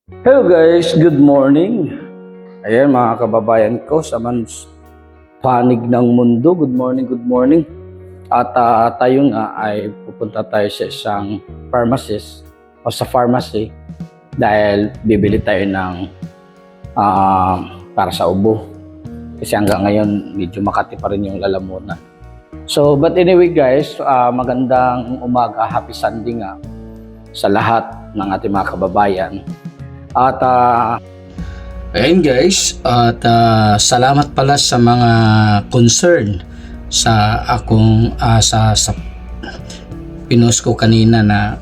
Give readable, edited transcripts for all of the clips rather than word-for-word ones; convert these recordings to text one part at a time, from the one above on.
Hello guys, good morning. Ayan mga kababayan ko sa panig ng mundo. Good morning, good morning. At tayo nga ay pupunta tayo sa isang pharmacist o sa pharmacy dahil bibili tayo ng para sa ubo. Kasi hanggang ngayon medyo makati pa rin yung lalamunan. So but anyway guys, magandang umaga, happy Sunday nga sa lahat ng ating mga kababayan. At ayun guys, at salamat pala sa mga concern sa akong sa pinost ko kanina na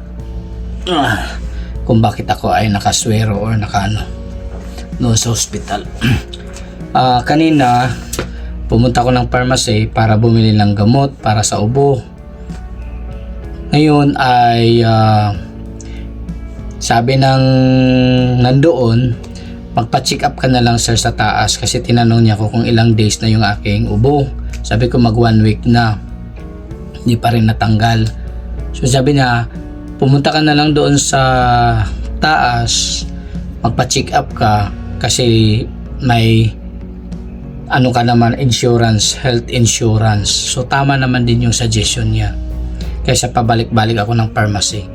kung bakit ako ay nakaswero or nakaano doon sa hospital. Kanina pumunta ko ng pharmacy para bumili ng gamot para sa ubo. Ngayon ay sabi ng nandoon, magpa-check up ka na lang sir sa taas, kasi tinanong niya ko kung ilang days na yung aking ubo. Sabi ko mag 1 week na, hindi pa rin natanggal. So sabi niya, pumunta ka na lang doon sa taas, magpa-check up ka kasi may ano ka naman, insurance, health insurance. So tama naman din yung suggestion niya, kaysa pabalik-balik ako ng pharmacy.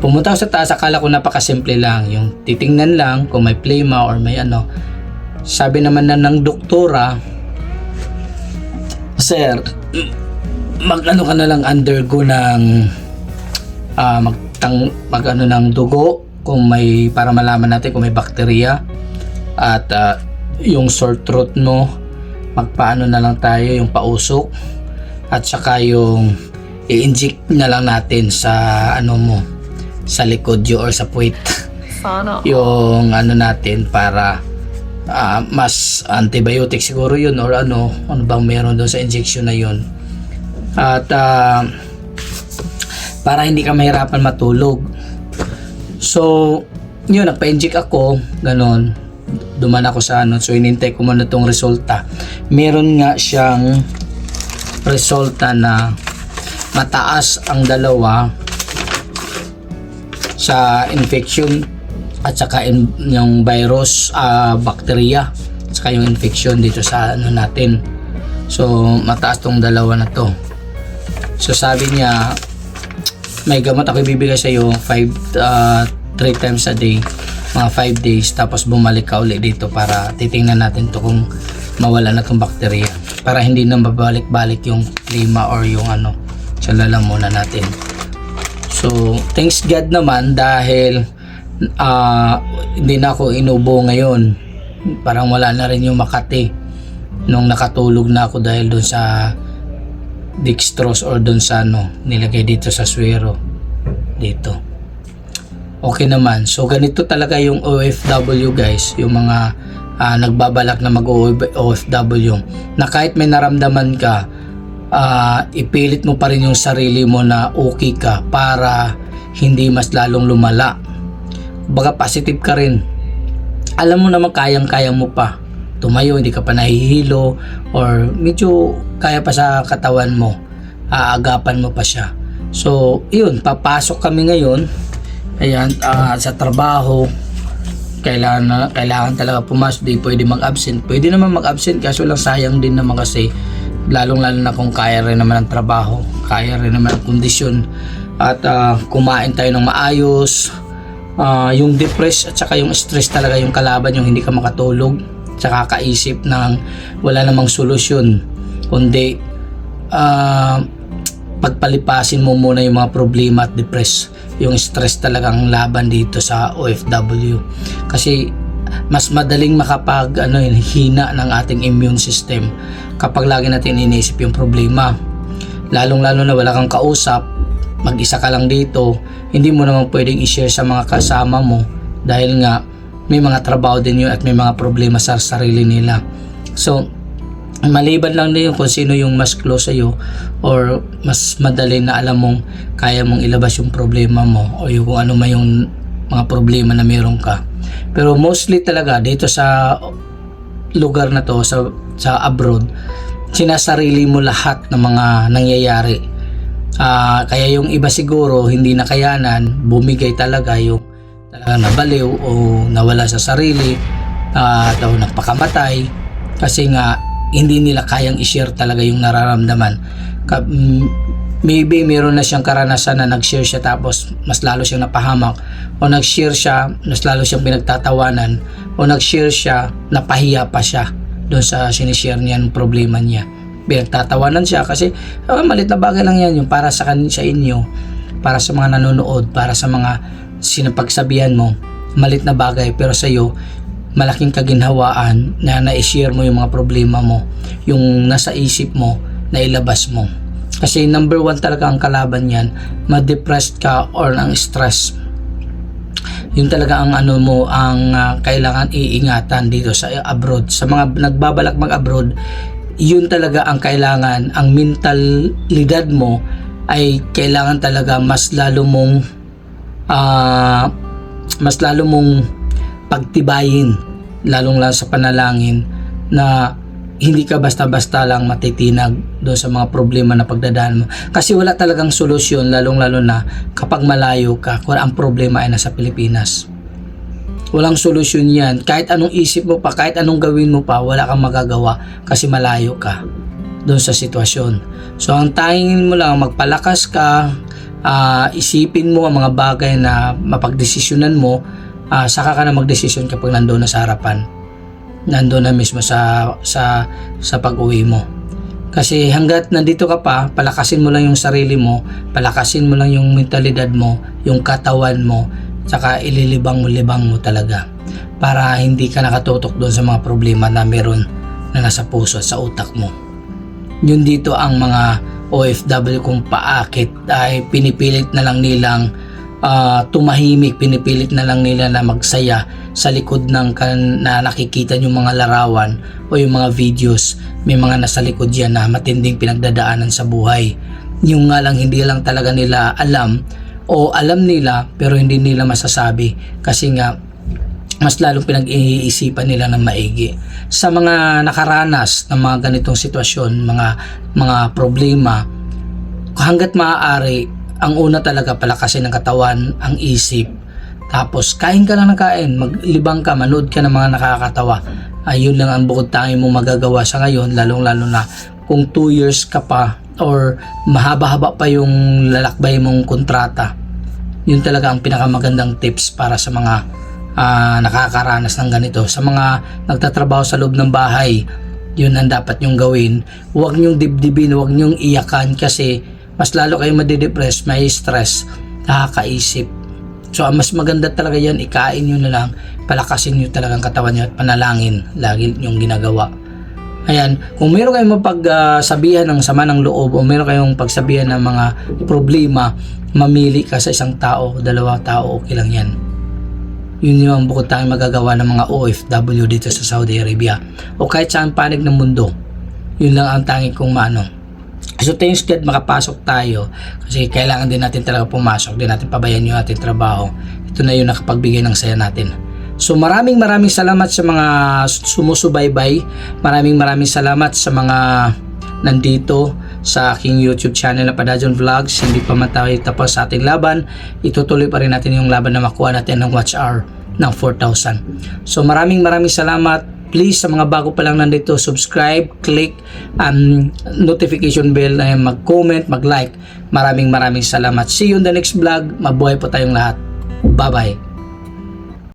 Pumunta ako sa taas, akala ko napakasimple lang, yung titingnan lang kung may plema or may ano. Sabi naman na ng doktora, sir, mag-ano ka na lang, undergo ng mag-ano ng dugo kung may, para malaman natin kung may bakterya, at yung sore throat mo, magpaano na lang tayo, yung pausok, at saka yung i-inject na lang natin sa ano mo, sa likod yo or sa puwit. Sana yung ano natin para mas antibiotic siguro yun or ano bang meron doon sa injection na yun, at para hindi ka mahirapan matulog. So yun, nagpa-inject ako ganon, duman ako sa ano. So inintay ko muna tong resulta. Meron nga siyang resulta na mataas ang dalawa sa infection at saka yung virus, bacteria, at saka yung infection dito sa ano natin. So mataas tong dalawa na to. So sabi niya, may gamot ako ibibigay sa iyo 3 times a day, mga 5 days, tapos bumalik ka ulit dito para titingnan natin to kung mawala na tong bacteria, para hindi na mabalik-balik yung klima or yung ano sa lalamunan natin. So, thanks God naman dahil hindi na ako inubo ngayon. Parang wala na rin yung Makati nung nakatulog na ako dahil doon sa dextrose or doon sa ano, nilagay dito sa swero. Dito. Okay naman. So, ganito talaga yung OFW guys. Yung mga nagbabalak na mag-OFW. Na kahit may naramdaman ka, ipilit mo pa rin yung sarili mo na okay ka para hindi mas lalong lumala. Baga positive ka rin. Alam mo naman kayang-kaya mo pa tumayo, hindi ka pa nahihilo or medyo kaya pa sa katawan mo, aagapan mo pa siya. So yun, papasok kami ngayon. Ayan, sa trabaho kailangan talaga pumasok, di pwede mag-absent. Pwede naman mag-absent kaso lang sayang din naman, kasi lalong na kung kaya rin naman ang trabaho, kaya rin naman ang kondisyon, at kumain tayo ng maayos. Yung depress at saka yung stress talaga yung kalaban, yung hindi ka makatulog tsaka kaisip ng wala namang solusyon, kundi pagpalipasin mo muna yung mga problema at depress. Yung stress talagang laban dito sa OFW, kasi mas madaling hina ng ating immune system kapag lagi natin iniisip yung problema. Lalong na wala kang kausap, mag-isa ka lang dito, hindi mo naman pwedeng i-share sa mga kasama mo dahil nga may mga trabaho din yun at may mga problema sa sarili nila. So maliban lang din kung sino yung mas close sa'yo or mas madali na alam mong kaya mong ilabas yung problema mo o yung kung ano man yung mga problema na meron ka. Pero mostly talaga dito sa lugar na to, sa abroad, sinasarili mo lahat ng mga nangyayari. Kaya yung iba siguro hindi nakayanan, bumigay talaga yung talagang nabaliw o nawala sa sarili o nagpakamatay kasi nga hindi nila kayang i-share talaga yung nararamdaman. Maybe meron na siyang karanasan na nag-share siya tapos mas lalo siyang napahamak, o nag-share siya mas lalo siyang pinagtatawanan, o nag-share siya napahiya pa siya doon sa sinishare niya ng problema niya. Pinagtatawanan siya kasi malit na bagay lang yan yung para sa inyo, para sa mga nanonood, para sa mga sinapagsabihan mo, malit na bagay, pero sa iyo malaking kaginhawaan na na-share mo yung mga problema mo, yung nasa isip mo na ilabas mo. Kasi number 1 talaga ang kalaban yan, ma-depressed ka or ang stress. Yun talaga ang kailangan iingatan dito sa abroad. Sa mga nagbabalak mag-abroad, yun talaga ang kailangan, ang mentalidad mo ay kailangan talaga mas lalo mong pagtibayin, lalong sa panalangin, na hindi ka basta-basta lang matitinag doon sa mga problema na pagdadaan mo. Kasi wala talagang solusyon, lalong-lalo na kapag malayo ka, kung ang problema ay nasa Pilipinas. Walang solusyon yan. Kahit anong isip mo pa, kahit anong gawin mo pa, wala kang magagawa kasi malayo ka doon sa sitwasyon. So ang tanging mo lang, magpalakas ka, isipin mo ang mga bagay na mapagdesisyonan mo, saka ka na magdesisyon kapag nandoon na sa harapan, nandoon na mismo sa pag-uwi mo. Kasi hanggat nandito ka pa, palakasin mo lang yung sarili mo, palakasin mo lang yung mentalidad mo, yung katawan mo, saka ililibang mo talaga para hindi ka nakatutok doon sa mga problema na meron na nasa puso at sa utak mo. Yun dito ang mga OFW kung paakit ay pinipilit na lang nilang tumahimik, pinipilit na lang nila na magsaya sa likod ng na nakikita yung mga larawan o yung mga videos. May mga nasa likod yan na matinding pinagdadaanan sa buhay. Yung nga lang hindi lang talaga nila alam, o alam nila pero hindi nila masasabi kasi nga mas lalong pinag-iisipan nila ng maigi. Sa mga nakaranas ng mga ganitong sitwasyon, mga problema, hanggat maaari, ang una talaga palakasin ng katawan, ang isip. Tapos kain ka lang ng kain, maglibang ka, manood ka ng mga nakakatawa. Ayun lang ang bukod tangi mo magagawa sa ngayon, lalong-lalo na kung 2 years ka pa or mahaba-haba pa yung lalakbay mong kontrata. Yun talaga ang pinakamagandang tips para sa mga nakakaranas ng ganito. Sa mga nagtatrabaho sa loob ng bahay, yun ang dapat nyong gawin. Huwag nyong dibdibin, huwag nyong iyakan kasi mas lalo kayong madidepress, may stress, nakakaisip. So ang mas maganda talaga yan, ikain nyo na lang, palakasin nyo talaga ang katawan nyo at panalangin lagi nyong ginagawa. Ayan, kung meron kayong mapagsabihan ng sama ng loob o meron kayong pagsabihan ng mga problema, mamili ka sa isang tao, 2 tao, okay lang yan. Yun yung bukod tayong magagawa ng mga OFW dito sa Saudi Arabia o kahit saan panig ng mundo. Yun lang ang tanging kung maano. So thanks God makapasok tayo kasi kailangan din natin talaga pumasok, din natin pabayan yung ating trabaho. Ito na yung nakapagbigay ng saya natin. So maraming salamat sa mga sumusubaybay. Maraming salamat sa mga nandito sa aking YouTube channel na Padajon Vlogs. Hindi pa man tayo tapos sa ating laban, itutuloy pa rin natin yung laban na makuha natin ng watch hour ng 4,000. So maraming salamat. Please, sa mga bago pa lang nandito, subscribe, click notification bell, na mag-comment, mag-like. Maraming salamat. See you in the next vlog. Mabuhay po tayong lahat. Bye-bye.